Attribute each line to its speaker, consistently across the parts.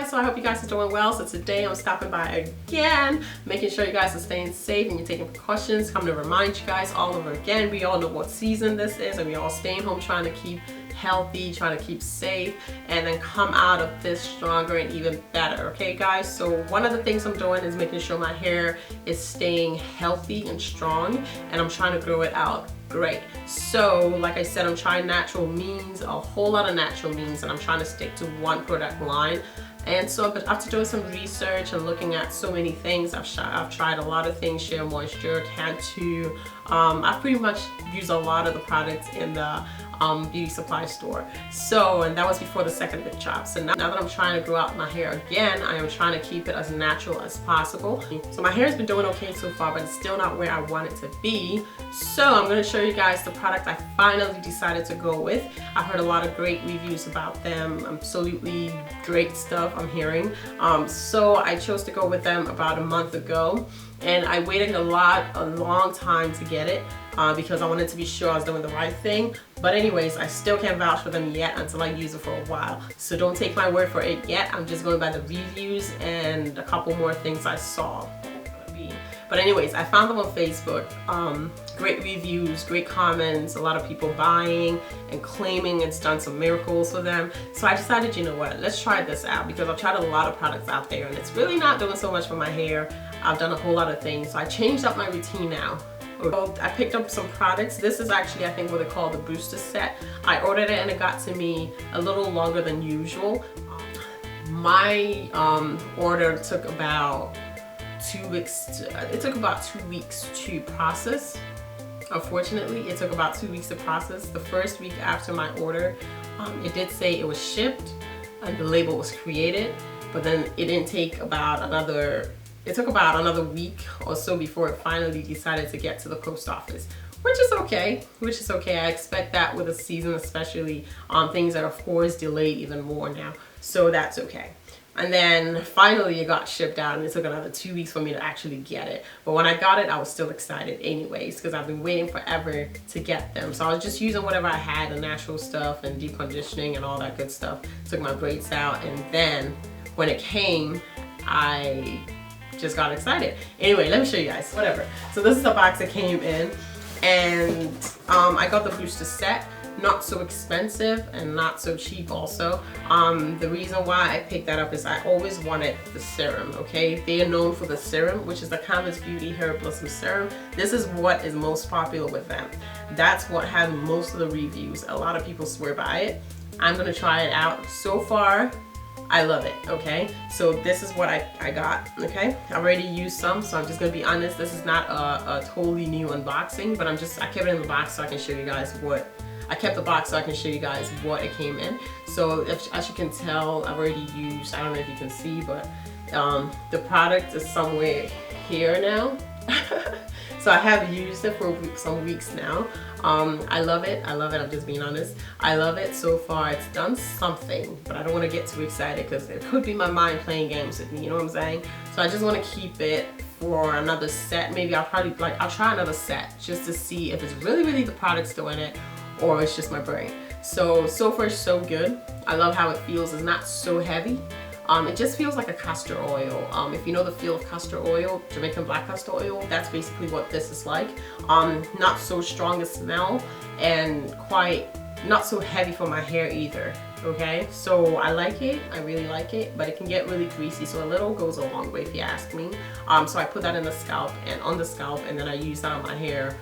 Speaker 1: guys, so I hope you guys are doing well. So today I'm stopping by again, making sure you guys are staying safe and you're taking precautions. I'm gonna remind you guys all over again, we all know what season this is and we're all staying home trying to keep healthy, trying to keep safe, and then come out of this stronger and even better. Okay guys, so one of the things I'm doing is making sure my hair is staying healthy and strong, and I'm trying to grow it out great. So like I said, I'm trying natural means, a whole lot of natural means, and I'm trying to stick to one product line. And so, but after doing some research and looking at so many things, I've tried a lot of things, Sheer Moisture, Bantu. I've pretty much used a lot of the products in the beauty supply store. So, and that was before the second big chop. So now that I'm trying to grow out my hair again, I am trying to keep it as natural as possible. So my hair has been doing okay so far, but it's still not where I want it to be. So I'm going to show you guys the product I finally decided to go with. I heard a lot of great reviews about them, absolutely great stuff I'm hearing. So I chose to go with them about a month ago, and I waited a long time to get it because I wanted to be sure I was doing the right thing. But anyways, I still can't vouch for them yet until I use it for a while. So don't take my word for it yet. I'm just going by the reviews and a couple more things I saw. But anyways, I found them on Facebook. Great reviews, great comments, a lot of people buying and claiming it's done some miracles for them. So I decided, you know what, let's try this out, because I've tried a lot of products out there and it's really not doing so much for my hair. I've done a whole lot of things. So I changed up my routine now. So I picked up some products. This is actually, I think, what they call the booster set. I ordered it and it got to me a little longer than usual. My order took about 2 weeks. It took about 2 weeks to process. Unfortunately, it took about 2 weeks to process. The first week after my order, it did say it was shipped and the label was created, but then it didn't take about another. It took about another week or so before it finally decided to get to the post office, which is okay. I expect that with a season, especially things that are of course delayed even more now. So that's okay. And then finally it got shipped out, and it took another 2 weeks for me to actually get it. But when I got it, I was still excited anyways, because I've been waiting forever to get them. So I was just using whatever I had, the natural stuff and deep conditioning and all that good stuff. Took my braids out, and then when it came, I just got excited. Anyway, let me show you guys, whatever. So this is the box that came in, and I got the booster set. Not so expensive and not so cheap also. The reason why I picked that up is I always wanted the serum, okay? They are known for the serum, which is the Canvas Beauty Hair Blossom Serum. This is what is most popular with them. That's what had most of the reviews. A lot of people swear by it. I'm gonna try it out. So far, I love it, okay? So this is what I got, okay? I already used some, so I'm just gonna be honest. This is not a totally new unboxing, but I kept it in the box so I can show you guys what. I kept the box so I can show you guys what it came in. So as you can tell, I've already used, I don't know if you can see, but the product is somewhere here now. So I have used it for some weeks now. I love it, I'm just being honest. I love it so far. It's done something, but I don't want to get too excited because it could be my mind playing games with me, you know what I'm saying? So I just want to keep it for another set. Maybe I'll try another set just to see if it's really the product's doing it, or it's just my brain. So far so good. I love how it feels. It's not so heavy. It just feels like a castor oil. If you know the feel of castor oil, Jamaican black castor oil, that's basically what this is like. Not so strong a smell, and quite not so heavy for my hair either. Okay, so I like it. I really like it, but it can get really greasy, so a little goes a long way if you ask me. So I put that in the scalp and on the scalp, and then I use that on my hair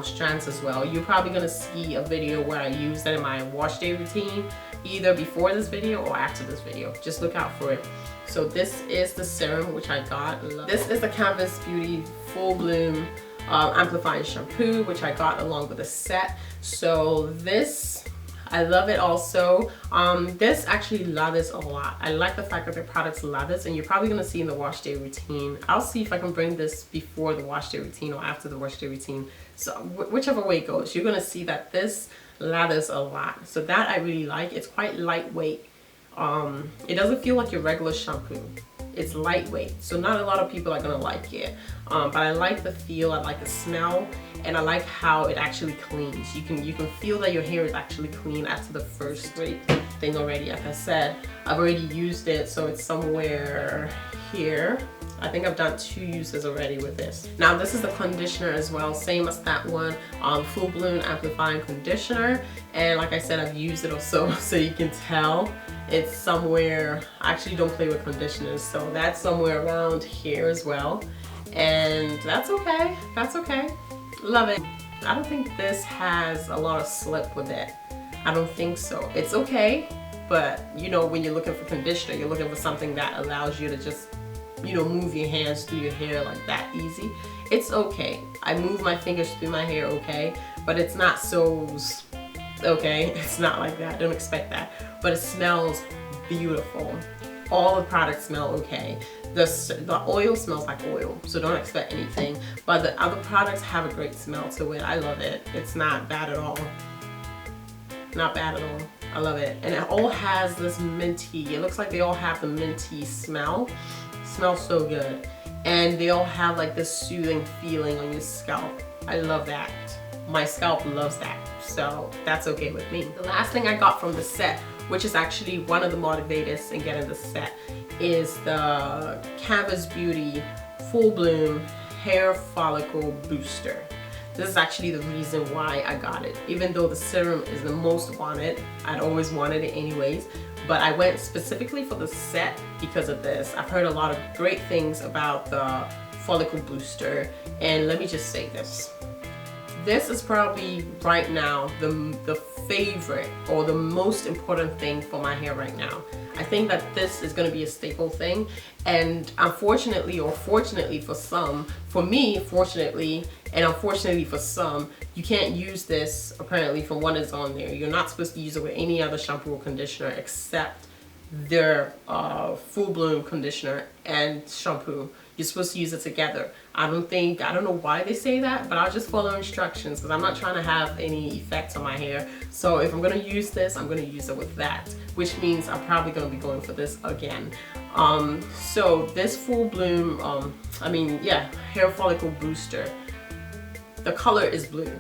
Speaker 1: strands as well. You're probably gonna see a video where I use that in my wash day routine, either before this video or after this video. Just look out for it. So this is the serum which I got. This is the Canvas Beauty Full Bloom Amplifying Shampoo, which I got along with the set. So this, I love it also. This actually lathers a lot. I like the fact that the product's lathers, and you're probably gonna see in the wash day routine. I'll see if I can bring this before the wash day routine or after the wash day routine. So whichever way it goes, you're gonna see that this lathers a lot. So that I really like. It's quite lightweight. It doesn't feel like your regular shampoo. It's lightweight, so not a lot of people are gonna like it. But I like the feel, I like the smell, and I like how it actually cleans. You can feel that your hair is actually clean after the first spray. thing already. Like I said, I've already used it, so it's somewhere here. I think I've done 2 uses already with this. Now this is the conditioner as well, same as that one, full bloom amplifying conditioner. And like I said, I've used it also, so you can tell it's somewhere. I actually don't play with conditioners, so that's somewhere around here as well. And that's okay, that's okay. Love it. I don't think this has a lot of slip with it. I don't think so. It's okay, but you know, when you're looking for conditioner, you're looking for something that allows you to just, you know, move your hands through your hair like that easy. It's okay. I move my fingers through my hair okay, but it's not so okay. It's not like that. Don't expect that. But it smells beautiful. All the products smell okay. The oil smells like oil, so don't expect anything. But the other products have a great smell to it. I love it. It's not bad at all. Not bad at all. I love it. And it all has this minty, it looks like they all have the minty smell. Smells so good. And they all have like this soothing feeling on your scalp. I love that. My scalp loves that. So that's okay with me. The last thing I got from the set, which is actually one of the motivators in getting the set, is the Canvas Beauty Full Bloom Hair Follicle Booster. This is actually the reason why I got it. Even though the serum is the most wanted, I'd always wanted it anyways, but I went specifically for the set because of this. I've heard a lot of great things about the Follicle Booster, and let me just say this. This is probably right now the favorite or the most important thing for my hair right now. I think that this is going to be a staple thing, and unfortunately or fortunately for some, for me fortunately and unfortunately for some, you can't use this apparently from what is on there. You're not supposed to use it with any other shampoo or conditioner except their full bloom conditioner and shampoo. You're supposed to use it together. I don't know why they say that, but I'll just follow instructions because I'm not trying to have any effects on my hair. So if I'm gonna use this, I'm gonna use it with that, which means I'm probably gonna be going for this again. So this full bloom, hair follicle booster, the color is blue.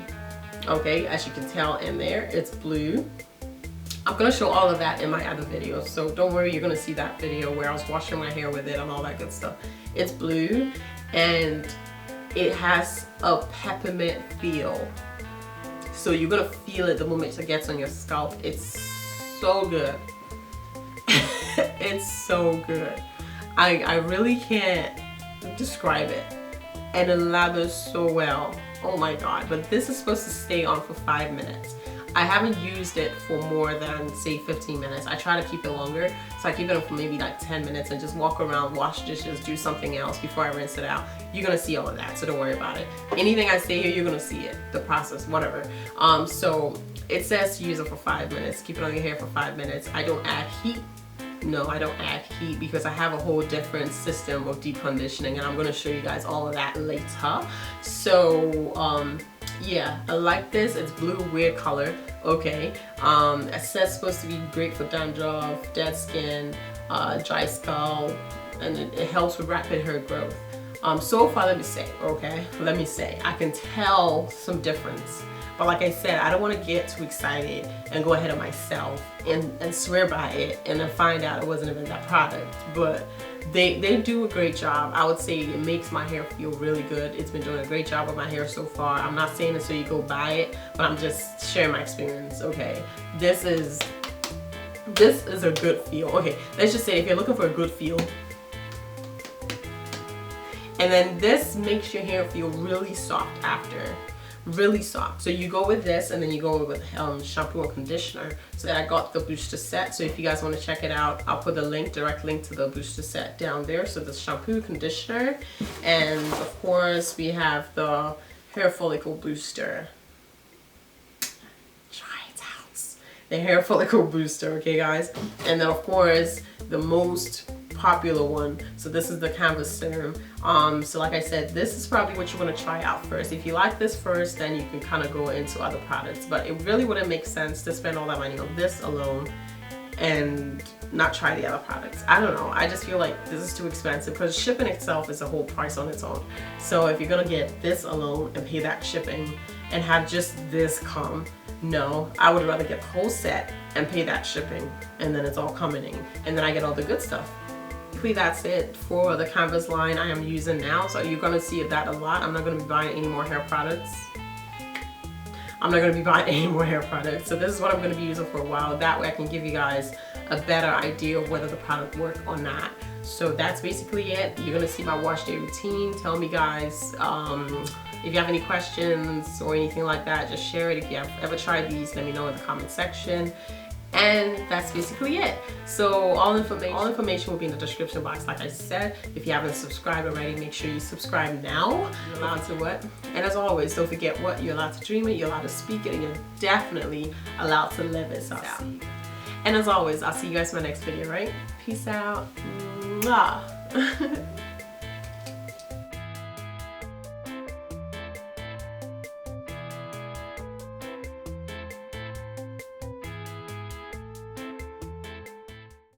Speaker 1: Okay, as you can tell in there, it's blue. I'm gonna show all of that in my other videos, so don't worry, you're gonna see that video where I was washing my hair with it and all that good stuff. It's blue and it has a peppermint feel. So you're gonna feel it the moment it gets on your scalp. It's so good. It's so good. I really can't describe it. And it lathers so well. Oh my god. But this is supposed to stay on for 5 minutes. I haven't used it for more than say 15 minutes. I try to keep it longer, so I keep it on for maybe like 10 minutes and just walk around, wash dishes, do something else before I rinse it out. You're gonna see all of that, so don't worry about it. Anything I say here, you're gonna see it, the process, whatever. So it says to use it for 5 minutes, keep it on your hair for 5 minutes. I don't add heat. No, I don't add heat because I have a whole different system of deep conditioning, and I'm gonna show you guys all of that later. So yeah, I like this. It's blue, weird color. Okay. It says it's supposed to be great for dandruff, dead skin, dry scalp, and it helps with rapid hair growth. So far, let me say, I can tell some difference. But like I said, I don't want to get too excited and go ahead of myself and swear by it and then find out it wasn't even that product. But they do a great job. I would say it makes my hair feel really good. It's been doing a great job with my hair so far. I'm not saying it so you go buy it, but I'm just sharing my experience. Okay, this is a good feel. Okay, let's just say if you're looking for a good feel, and then this makes your hair feel really soft after. Really soft. So you go with this and then you go with shampoo or conditioner. So I got the booster set, so if you guys want to check it out, I'll put the direct link to the booster set down there. So the shampoo, conditioner, and of course we have the hair follicle booster. Try it out. The hair follicle booster, okay guys? And then of course the most popular one, so this is the Canvas Serum. So like I said, this is probably what you want to try out first. If you like this first, then you can kind of go into other products, but it really wouldn't make sense to spend all that money on this alone and not try the other products. I don't know, I just feel like this is too expensive because shipping itself is a whole price on its own. So if you're gonna get this alone and pay that shipping and have just this come, No, I would rather get the whole set and pay that shipping, and then it's all coming in, and then I get all the good stuff. Basically, that's it for the canvas line I am using now. So you're gonna see that a lot. I'm not gonna be buying any more hair products. So this is what I'm gonna be using for a while. That way I can give you guys a better idea of whether the product works or not. So that's basically it. You're gonna see my wash day routine. Tell me guys, if you have any questions or anything like that, just share it. If you have ever tried these, let me know in the comment section. And that's basically it. So all information will be in the description box, like I said. If you haven't subscribed already, make sure you subscribe now. You're allowed to what? And as always, don't forget what? You're allowed to dream it, you're allowed to speak it, and you're definitely allowed to live it. So and as always, I'll see you guys in my next video, right? Peace out. Mwah.